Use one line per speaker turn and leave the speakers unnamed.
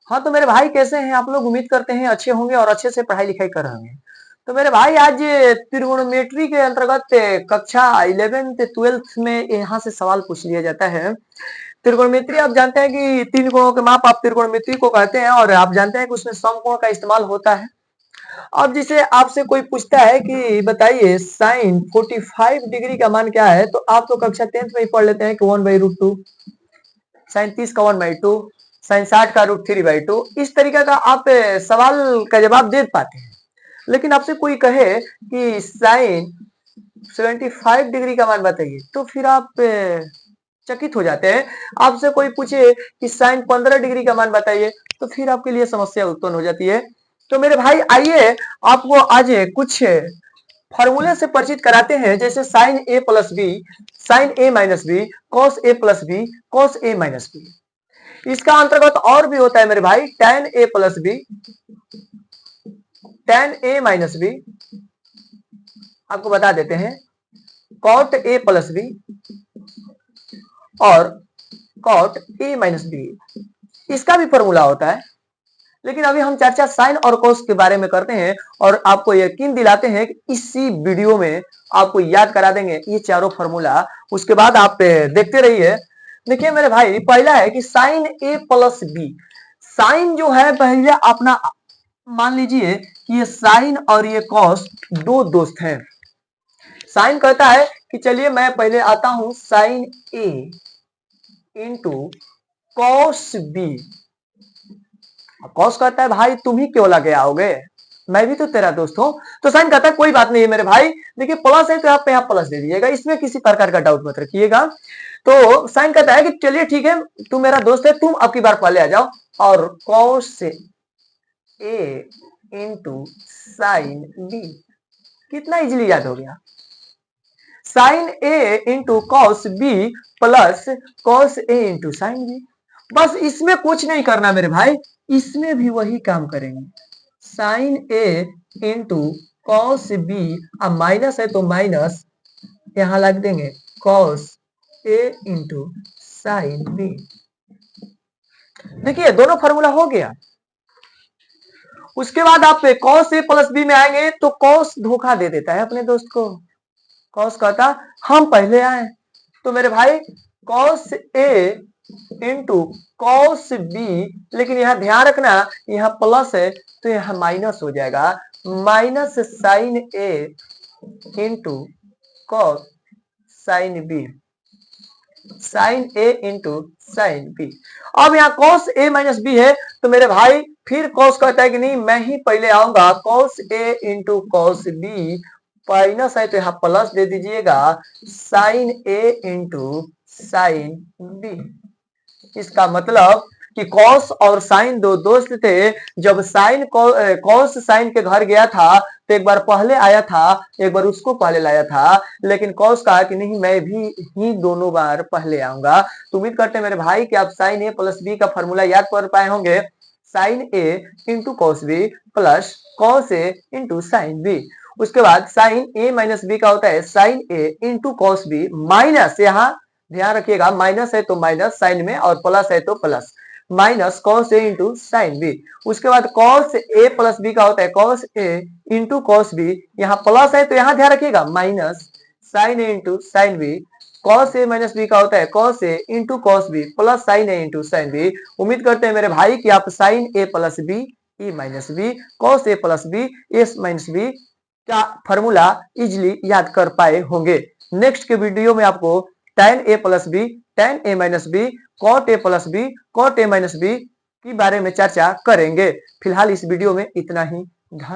हाँ तो मेरे भाई कैसे हैं आप लोग? उम्मीद करते हैं अच्छे होंगे और अच्छे से पढ़ाई लिखाई कर रहे होंगे। तो मेरे भाई आज त्रिगोनोमेट्री के अंतर्गत कक्षा 11th 12th में यहाँ से सवाल पूछ लिया जाता है। त्रिगोनोमेट्री आप जानते हैं कि तीन कोणों के माप आप त्रिगोनोमेट्री को कहते हैं और आप जानते हैं कि उसमें समकोण का इस्तेमाल होता है। अब जिसे आपसे कोई पूछता है कि बताइए साइन 45 डिग्री का मान क्या है, तो आप तो कक्षा 10th में ही पढ़ लेते हैं कि 1/√2, साइन 30 का 1/2, साइन 60 का √3/2। इस तरीके का आप सवाल का जवाब दे पाते हैं। लेकिन आपसे कोई कहे कि साइन 75 डिग्री का मान बताइए, तो फिर आप चकित हो जाते हैं। आपसे कोई पूछे कि साइन 15 डिग्री का मान बताइए, तो फिर आपके लिए समस्या उत्पन्न हो जाती है। तो मेरे भाई आइए आपको आज कुछ फॉर्मूले से परिचित कराते हैं, जैसे sign A plus B, sine A minus B, cos A plus B, cos A minus B. इसका अंतर्गत और भी होता है मेरे भाई, tan ए प्लस बी, tan ए माइनस बी, आपको बता देते हैं cot ए प्लस बी और cot ए माइनस बी, इसका भी फॉर्मूला होता है। लेकिन अभी हम चर्चा साइन और कॉस के बारे में करते हैं और आपको यकीन दिलाते हैं कि इसी वीडियो में आपको याद करा देंगे ये चारों फॉर्मूला। उसके बाद आप देखते रहिए। देखिए मेरे भाई, पहला है कि sign A plus B. Sign जो है पहले अपना मान लीजिए कि ये साइन और ये कॉस दो दोस्त हैं। साइन कहता है कि चलिए मैं पहले आता हूं sign A into cos B. Cos कहता है भाई तुम ही क्यों लगे आओगे, मैं भी तो तेरा दोस्त हूं। तो साइन कहता है कोई बात नहीं है मेरे भाई, देखिए प्लस है तो आप यहाँ प्लस दे दीजिएगा, इसमें किसी प्रकार का डाउट मत रखिएगा। तो साइन कहता है कि चलिए ठीक है, तुम मेरा दोस्त है, तुम अब की बार पहले आ जाओ और cos A into sine B. कितना इजीली याद हो गया, sine A into cos B plus cos A into sine B. बस इसमें कुछ नहीं करना मेरे भाई, इसमें भी वही काम करेंगे। Sign A into cos B, अब माइनस है तो माइनस यहां लग देंगे cos A into sine B. देखिए दोनों फॉर्मूला हो गया। उसके बाद आप कॉस ए प्लस बी में आएंगे तो कॉस धोखा दे देता है अपने दोस्त को। कॉस कहता हम पहले आए, तो मेरे भाई cos A into cos B, लेकिन यहां ध्यान रखना यहां प्लस है तो यहां माइनस हो जाएगा, minus sine A into cos sine B, sine A into sine B. अब यहाँ कॉस ए माइनस बी है, तो मेरे भाई फिर कॉस कहता है कि नहीं मैं ही पहले आऊंगा, cos A into cos B, minus है तो यहाँ प्लस दे दीजिएगा, sign A into sine B. इसका मतलब कि कॉस और साइन दो दोस्त थे। जब साइन कॉस साइन के घर गया था तो एक बार पहले आया था, एक बार उसको पहले लाया था, लेकिन कॉस कहा कि नहीं मैं भी ही दोनों बार पहले आऊंगा। तो उम्मीद करते हैं मेरे भाई कि आप साइन ए प्लस बी का फॉर्मूला याद कर पाए होंगे। Sine A into cos B plus cos A into sine B. उसके बाद साइन ए माइनस बी का होता है sine A into cos B, minus यहाँ ध्यान रखिएगा माइनस है तो माइनस साइन में और प्लस है तो plus, minus cos A into sine B. उसके बाद कॉस ए प्लस बी का होता है cos A into cos B, यहाँ प्लस है तो यहाँ ध्यान रखिएगा minus sine A into sine B. Cos A minus B का होता है cos A into cos B plus sine A into sine B. उम्मीद करते हैं मेरे भाई कि आप sine A plus B, E minus B, cos A plus B, S minus B का फॉर्मूला इजिली याद कर पाए होंगे। नेक्स्ट के वीडियो में आपको tan ए प्लस बी, tan ए माइनस बी, cot ए प्लस बी, cot ए माइनस बी के बारे में चर्चा करेंगे। फिलहाल इस वीडियो में इतना ही।